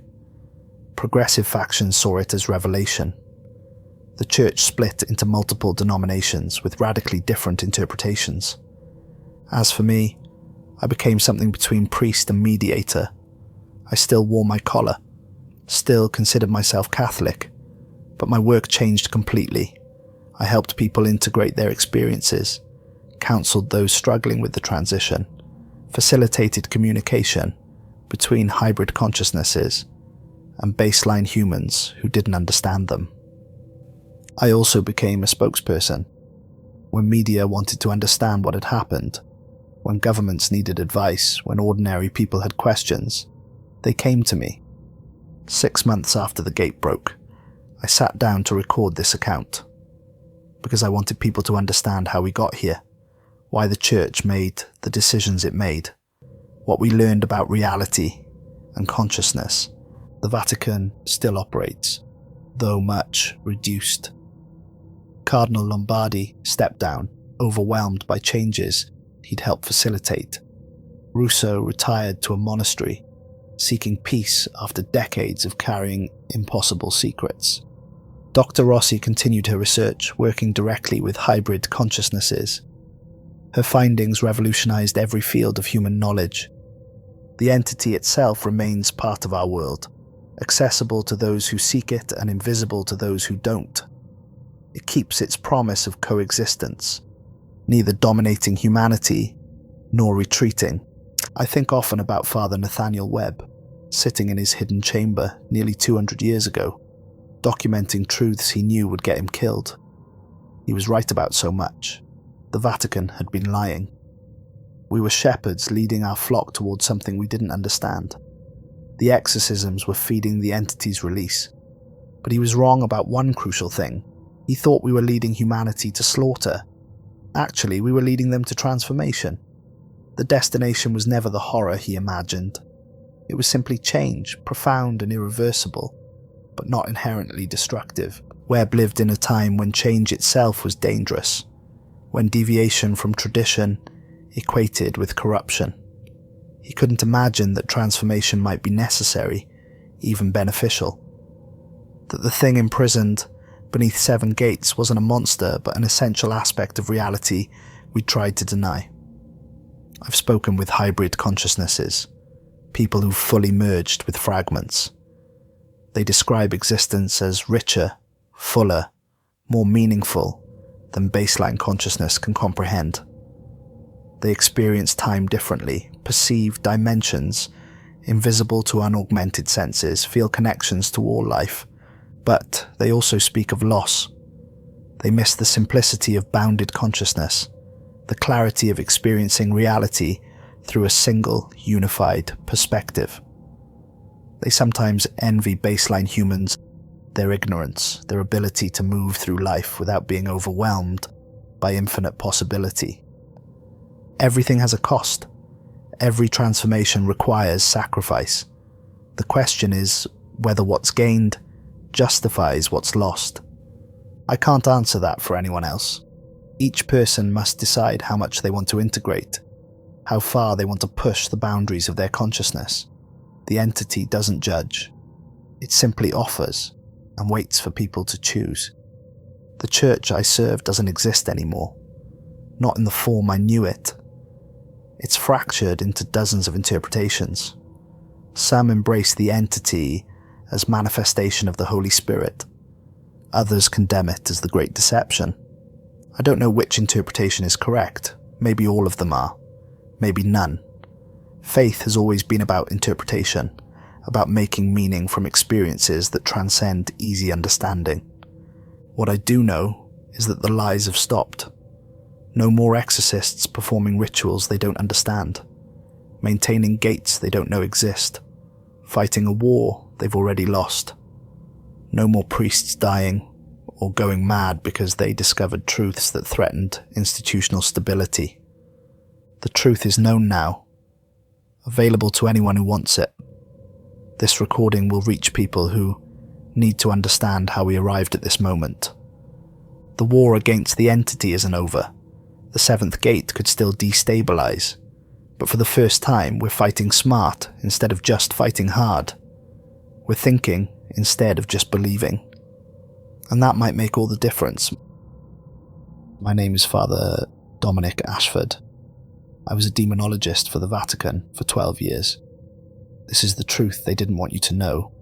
Progressive factions saw it as revelation. The church split into multiple denominations with radically different interpretations. As for me, I became something between priest and mediator. I still wore my collar, still considered myself Catholic, but my work changed completely. I helped people integrate their experiences, counseled those struggling with the transition, facilitated communication between hybrid consciousnesses and baseline humans who didn't understand them. I also became a spokesperson. When media wanted to understand what had happened, when governments needed advice, when ordinary people had questions, they came to me. 6 months after the gate broke, I sat down to record this account, because I wanted people to understand how we got here, why the church made the decisions it made, what we learned about reality and consciousness. The Vatican still operates, though much reduced. Cardinal Lombardi stepped down, overwhelmed by changes he'd helped facilitate. Rousseau retired to a monastery, seeking peace after decades of carrying impossible secrets. Dr. Rossi continued her research, working directly with hybrid consciousnesses. Her findings revolutionized every field of human knowledge. The entity itself remains part of our world, accessible to those who seek it and invisible to those who don't. It keeps its promise of coexistence, neither dominating humanity nor retreating. I think often about Father Nathaniel Webb, sitting in his hidden chamber nearly 200 years ago, documenting truths he knew would get him killed. He was right about so much. The Vatican had been lying. We were shepherds leading our flock towards something we didn't understand. The exorcisms were feeding the entity's release. But he was wrong about one crucial thing. He thought we were leading humanity to slaughter. Actually, we were leading them to transformation. The destination was never the horror he imagined. It was simply change, profound and irreversible, but not inherently destructive. Webb lived in a time when change itself was dangerous, when deviation from tradition equated with corruption. He couldn't imagine that transformation might be necessary, even beneficial. That the thing imprisoned beneath 7 gates wasn't a monster, but an essential aspect of reality we tried to deny. I've spoken with hybrid consciousnesses, people who've fully merged with fragments. They describe existence as richer, fuller, more meaningful than baseline consciousness can comprehend. They experience time differently, perceive dimensions invisible to unaugmented senses, feel connections to all life, but they also speak of loss. They miss the simplicity of bounded consciousness, the clarity of experiencing reality through a single, unified perspective. They sometimes envy baseline humans, their ignorance, their ability to move through life without being overwhelmed by infinite possibility. Everything has a cost. Every transformation requires sacrifice. The question is whether what's gained justifies what's lost. I can't answer that for anyone else. Each person must decide how much they want to integrate, how far they want to push the boundaries of their consciousness. The entity doesn't judge. It simply offers and waits for people to choose. The church I serve doesn't exist anymore, not in the form I knew it. It's fractured into dozens of interpretations. Some embrace the entity as manifestation of the Holy Spirit. Others condemn it as the Great Deception. I don't know which interpretation is correct. Maybe all of them are. Maybe none. Faith has always been about interpretation, about making meaning from experiences that transcend easy understanding. What I do know is that the lies have stopped. No more exorcists performing rituals they don't understand, maintaining gates they don't know exist, fighting a war they've already lost. No more priests dying or going mad because they discovered truths that threatened institutional stability. The truth is known now, available to anyone who wants it. This recording will reach people who need to understand how we arrived at this moment. The war against the entity isn't over. The 7th gate could still destabilize, but for the first time we're fighting smart instead of just fighting hard. We're thinking instead of just believing. And that might make all the difference. My name is Father Dominic Ashford. I was a demonologist for the Vatican for 12 years. This is the truth they didn't want you to know.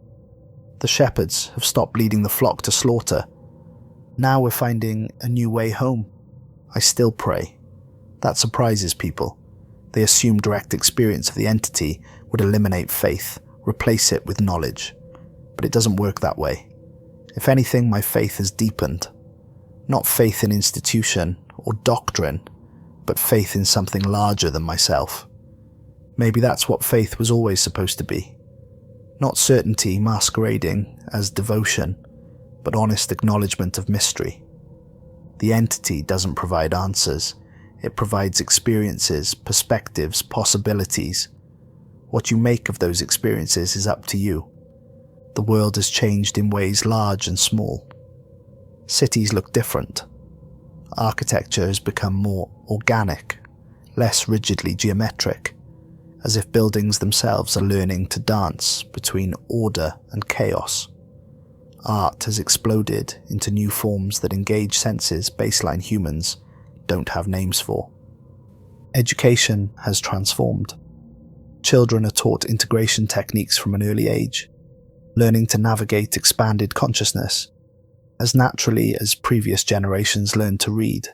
The shepherds have stopped leading the flock to slaughter. Now we're finding a new way home. I still pray. That surprises people. They assume direct experience of the entity would eliminate faith, replace it with knowledge. But it doesn't work that way. If anything, my faith has deepened. Not faith in institution or doctrine, but faith in something larger than myself. Maybe that's what faith was always supposed to be. Not certainty masquerading as devotion, but honest acknowledgement of mystery. The entity doesn't provide answers. It provides experiences, perspectives, possibilities. What you make of those experiences is up to you. The world has changed in ways large and small. Cities look different. Architecture has become more organic, less rigidly geometric, as if buildings themselves are learning to dance between order and chaos. Art has exploded into new forms that engage senses baseline humans don't have names for. Education has transformed. Children are taught integration techniques from an early age, learning to navigate expanded consciousness as naturally as previous generations learned to read.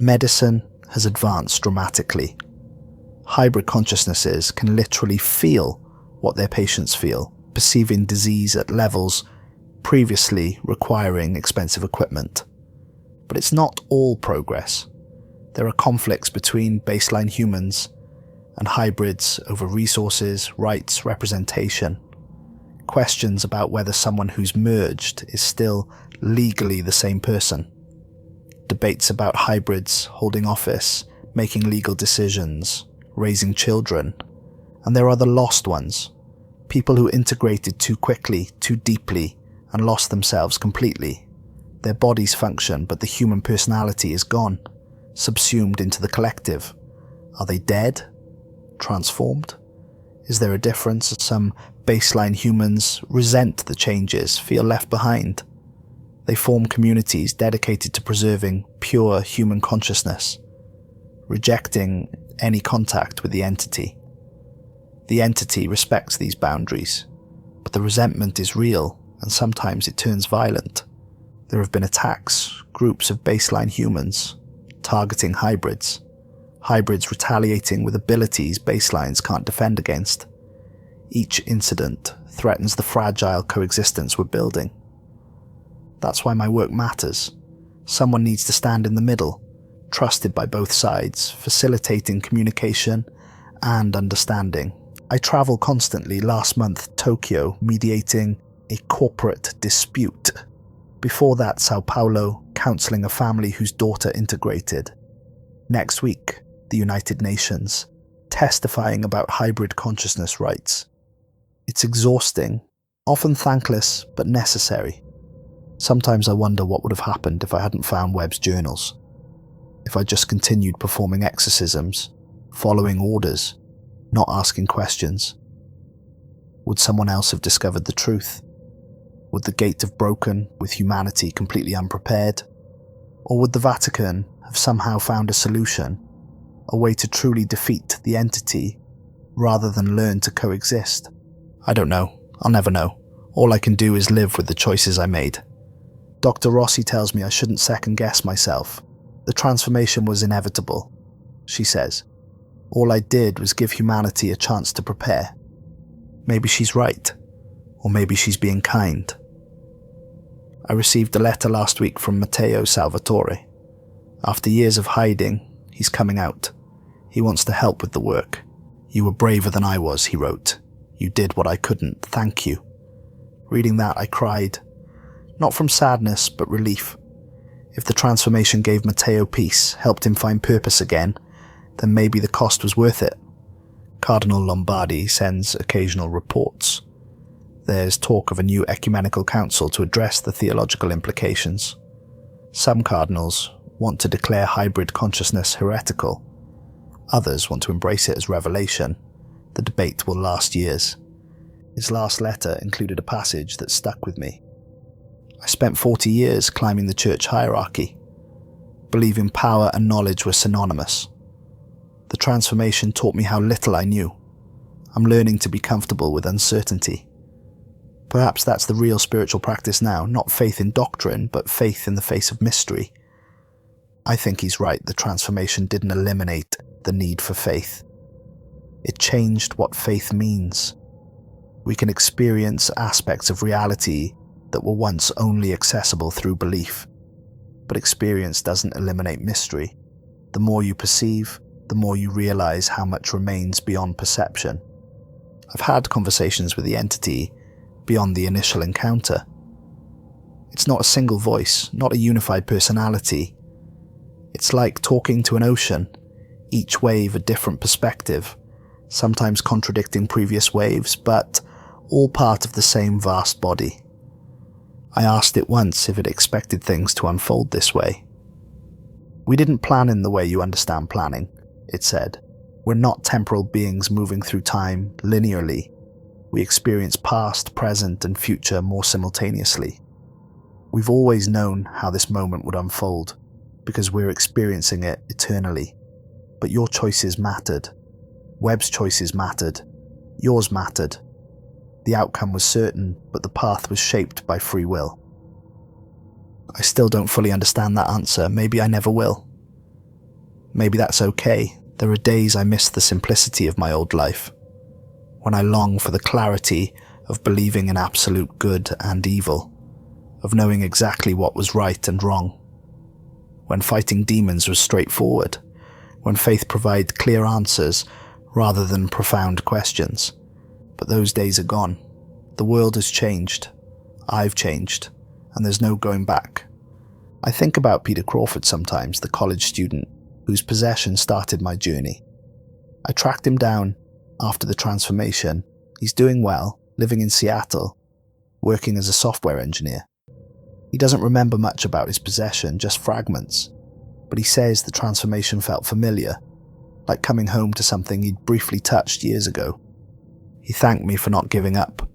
Medicine has advanced dramatically. Hybrid consciousnesses can literally feel what their patients feel, perceiving disease at levels previously requiring expensive equipment. But it's not all progress. There are conflicts between baseline humans and hybrids over resources, rights, representation. Questions about whether someone who's merged is still legally the same person. Debates about hybrids, holding office, making legal decisions, raising children. And there are the lost ones. People who integrated too quickly, too deeply, and lost themselves completely. Their bodies function, but the human personality is gone, subsumed into the collective. Are they dead? Transformed? Is there a difference? Some baseline humans resent the changes, feel left behind. They form communities dedicated to preserving pure human consciousness, rejecting any contact with the entity. The entity respects these boundaries, but the resentment is real, and sometimes it turns violent. There have been attacks, groups of baseline humans, targeting hybrids retaliating with abilities baselines can't defend against. Each incident threatens the fragile coexistence we're building. That's why my work matters. Someone needs to stand in the middle, trusted by both sides, facilitating communication and understanding. I travel constantly, last month Tokyo, mediating a corporate dispute. Before that, Sao Paulo, counseling a family whose daughter integrated. Next week, the United Nations, testifying about hybrid consciousness rights. It's exhausting, often thankless, but necessary. Sometimes I wonder what would have happened if I hadn't found Webb's journals. If I just continued performing exorcisms, following orders, not asking questions. Would someone else have discovered the truth? Would the gate have broken with humanity completely unprepared? Or would the Vatican have somehow found a solution, a way to truly defeat the entity rather than learn to coexist? I don't know. I'll never know. All I can do is live with the choices I made. Dr. Rossi tells me I shouldn't second-guess myself. The transformation was inevitable, she says. All I did was give humanity a chance to prepare. Maybe she's right, or maybe she's being kind. I received a letter last week from Matteo Salvatore. After years of hiding, he's coming out. He wants to help with the work. "You were braver than I was," he wrote. "You did what I couldn't. Thank you." Reading that, I cried. Not from sadness, but relief. If the transformation gave Matteo peace, helped him find purpose again, then maybe the cost was worth it. Cardinal Lombardi sends occasional reports. There's talk of a new ecumenical council to address the theological implications. Some cardinals want to declare hybrid consciousness heretical. Others want to embrace it as revelation. The debate will last years. His last letter included a passage that stuck with me. I spent 40 years climbing the church hierarchy, believing power and knowledge were synonymous. The transformation taught me how little I knew. I'm learning to be comfortable with uncertainty. Perhaps that's the real spiritual practice now, not faith in doctrine, but faith in the face of mystery. I think he's right, the transformation didn't eliminate the need for faith. It changed what faith means. We can experience aspects of reality that were once only accessible through belief. But experience doesn't eliminate mystery. The more you perceive, the more you realize how much remains beyond perception. I've had conversations with the entity beyond the initial encounter. It's not a single voice, not a unified personality. It's like talking to an ocean, each wave a different perspective, sometimes contradicting previous waves, but all part of the same vast body. I asked it once if it expected things to unfold this way. "We didn't plan in the way you understand planning," it said. "We're not temporal beings moving through time linearly. We experience past, present, and future more simultaneously. We've always known how this moment would unfold, because we're experiencing it eternally. But your choices mattered. Webb's choices mattered. Yours mattered. The outcome was certain, but the path was shaped by free will." I still don't fully understand that answer. Maybe I never will. Maybe that's okay. There are days I miss the simplicity of my old life, when I long for the clarity of believing in absolute good and evil, of knowing exactly what was right and wrong, when fighting demons was straightforward, when faith provided clear answers rather than profound questions. But those days are gone. The world has changed. I've changed, and there's no going back. I think about Peter Crawford sometimes, the college student whose possession started my journey. I tracked him down after the transformation. He's doing well, living in Seattle, working as a software engineer. He doesn't remember much about his possession, just fragments, but he says the transformation felt familiar, like coming home to something he'd briefly touched years ago. He thanked me for not giving up,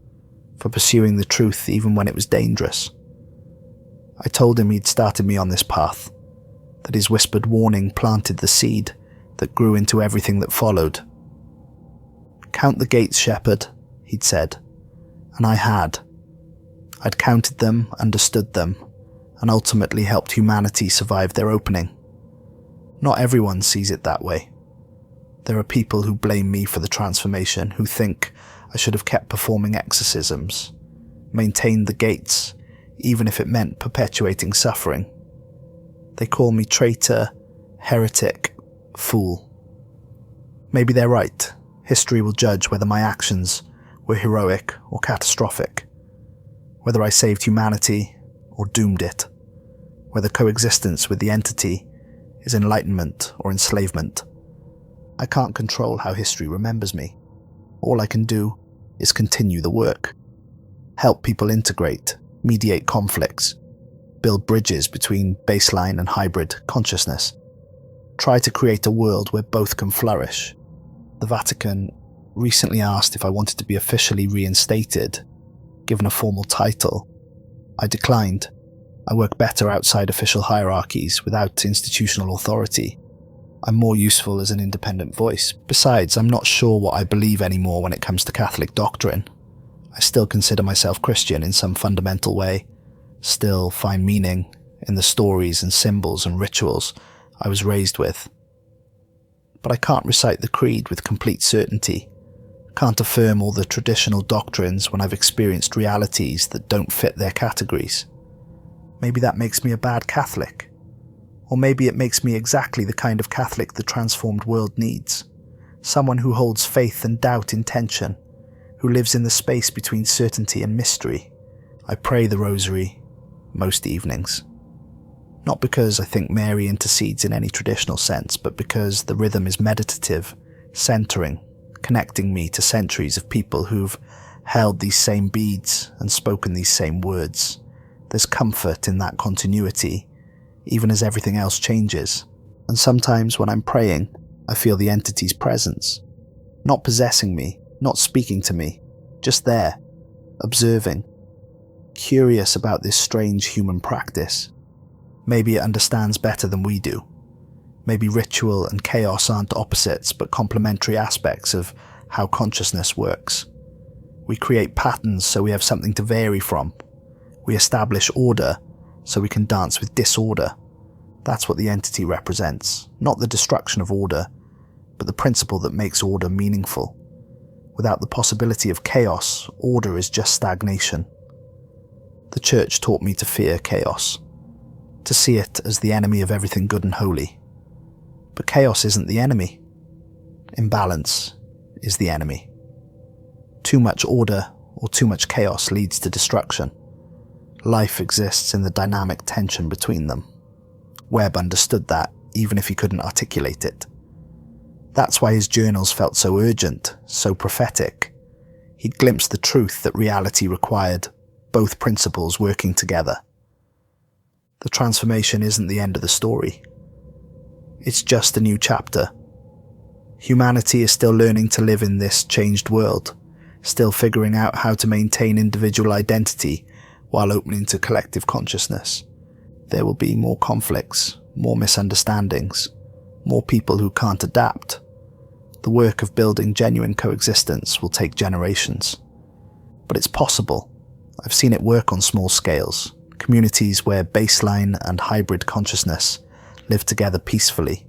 for pursuing the truth even when it was dangerous. I told him he'd started me on this path, that his whispered warning planted the seed that grew into everything that followed. "Count the gates, shepherd," he'd said, and I had. I'd counted them, understood them, and ultimately helped humanity survive their opening. Not everyone sees it that way. There are people who blame me for the transformation, who think I should have kept performing exorcisms, maintained the gates, even if it meant perpetuating suffering. They call me traitor, heretic, fool. Maybe they're right. History will judge whether my actions were heroic or catastrophic, whether I saved humanity or doomed it, whether coexistence with the entity is enlightenment or enslavement. I can't control how history remembers me. All I can do is continue the work. Help people integrate, mediate conflicts, build bridges between baseline and hybrid consciousness. Try to create a world where both can flourish. The Vatican recently asked if I wanted to be officially reinstated, given a formal title. I declined. I work better outside official hierarchies, without institutional authority. I'm more useful as an independent voice. Besides, I'm not sure what I believe anymore when it comes to Catholic doctrine. I still consider myself Christian in some fundamental way, still find meaning in the stories and symbols and rituals I was raised with. But I can't recite the creed with complete certainty, can't affirm all the traditional doctrines when I've experienced realities that don't fit their categories. Maybe that makes me a bad Catholic. Or maybe it makes me exactly the kind of Catholic the transformed world needs. Someone who holds faith and doubt in tension, who lives in the space between certainty and mystery. I pray the rosary most evenings. Not because I think Mary intercedes in any traditional sense, but because the rhythm is meditative, centering, connecting me to centuries of people who've held these same beads and spoken these same words. There's comfort in that continuity, even as everything else changes. And sometimes when I'm praying, I feel the entity's presence, not possessing me, not speaking to me, just there, observing, curious about this strange human practice. Maybe it understands better than we do. Maybe ritual and chaos aren't opposites but complementary aspects of how consciousness works. We create patterns so we have something to vary from. We establish order so we can dance with disorder. That's what the entity represents, not the destruction of order, but the principle that makes order meaningful. Without the possibility of chaos, order is just stagnation. The Church taught me to fear chaos, to see it as the enemy of everything good and holy. But chaos isn't the enemy. Imbalance is the enemy. Too much order or too much chaos leads to destruction. Life exists in the dynamic tension between them. Webb understood that, even if he couldn't articulate it. That's why his journals felt so urgent, so prophetic. He'd glimpsed the truth that reality required, both principles working together. The transformation isn't the end of the story. It's just a new chapter. Humanity is still learning to live in this changed world, still figuring out how to maintain individual identity while opening to collective consciousness. There will be more conflicts, more misunderstandings, more people who can't adapt. The work of building genuine coexistence will take generations. But it's possible. I've seen it work on small scales, communities where baseline and hybrid consciousness live together peacefully,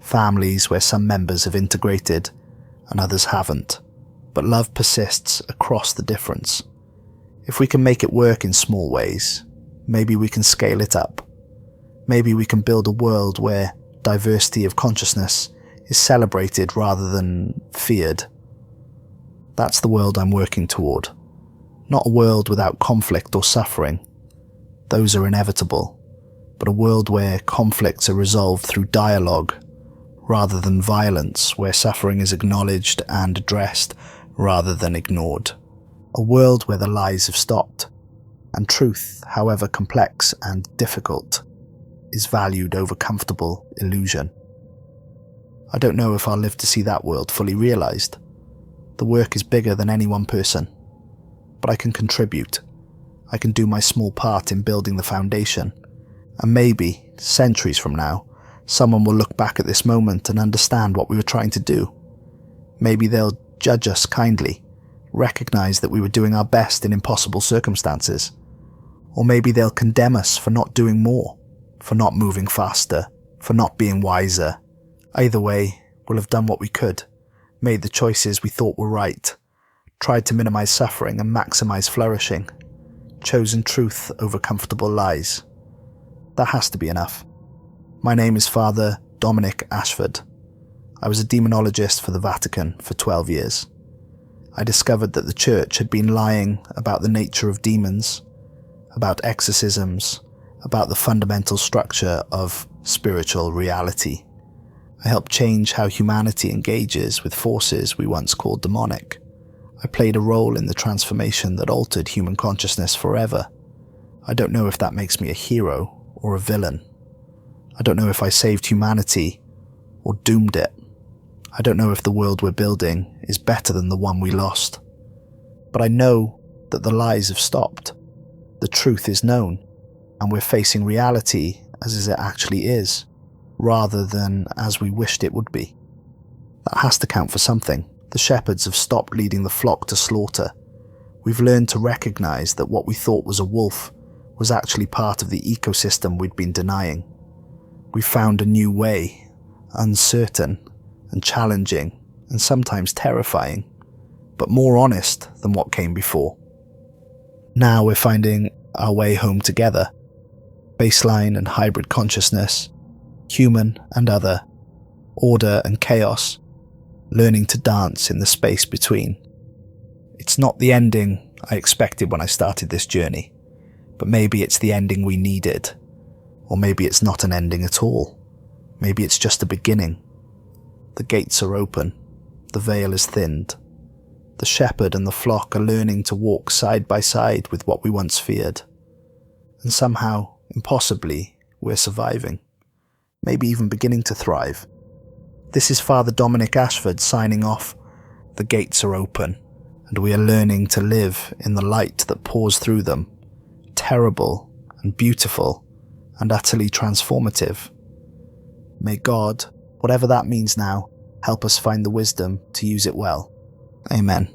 families where some members have integrated and others haven't, but love persists across the difference. If we can make it work in small ways, maybe we can scale it up. Maybe we can build a world where diversity of consciousness is celebrated rather than feared. That's the world I'm working toward. Not a world without conflict or suffering. Those are inevitable. but a world where conflicts are resolved through dialogue rather than violence, where suffering is acknowledged and addressed rather than ignored. A world where the lies have stopped, and truth, however complex and difficult, is valued over comfortable illusion. I don't know if I'll live to see that world fully realized. The work is bigger than any one person, but I can contribute. I can do my small part in building the foundation, and maybe, centuries from now, someone will look back at this moment and understand what we were trying to do. Maybe they'll judge us kindly, recognize that we were doing our best in impossible circumstances. Or maybe they'll condemn us for not doing more, for not moving faster, for not being wiser. Either way, we'll have done what we could, made the choices we thought were right, tried to minimize suffering and maximize flourishing, chosen truth over comfortable lies. That has to be enough. My name is Father Dominic Ashford. I was a demonologist for the Vatican for 12 years. I discovered that the Church had been lying about the nature of demons, about exorcisms, about the fundamental structure of spiritual reality. I helped change how humanity engages with forces we once called demonic. I played a role in the transformation that altered human consciousness forever. I don't know if that makes me a hero or a villain. I don't know if I saved humanity or doomed it. I don't know if the world we're building is better than the one we lost. But I know that the lies have stopped. The truth is known, and we're facing reality as it actually is, rather than as we wished it would be. That has to count for something. The shepherds have stopped leading the flock to slaughter. We've learned to recognize that what we thought was a wolf was actually part of the ecosystem we'd been denying. We've found a new way, uncertain and challenging and sometimes terrifying, but more honest than what came before. Now we're finding our way home together. Baseline and hybrid consciousness, human and other, order and chaos, learning to dance in the space between. It's not the ending I expected when I started this journey, but maybe it's the ending we needed. Or maybe it's not an ending at all. Maybe it's just a beginning. The gates are open, the veil is thinned. The shepherd and the flock are learning to walk side by side with what we once feared. And somehow, impossibly, we're surviving. Maybe even beginning to thrive. This is Father Dominic Ashford signing off. The gates are open, and we are learning to live in the light that pours through them. Terrible and beautiful and utterly transformative. May God, whatever that means now, help us find the wisdom to use it well. Amen.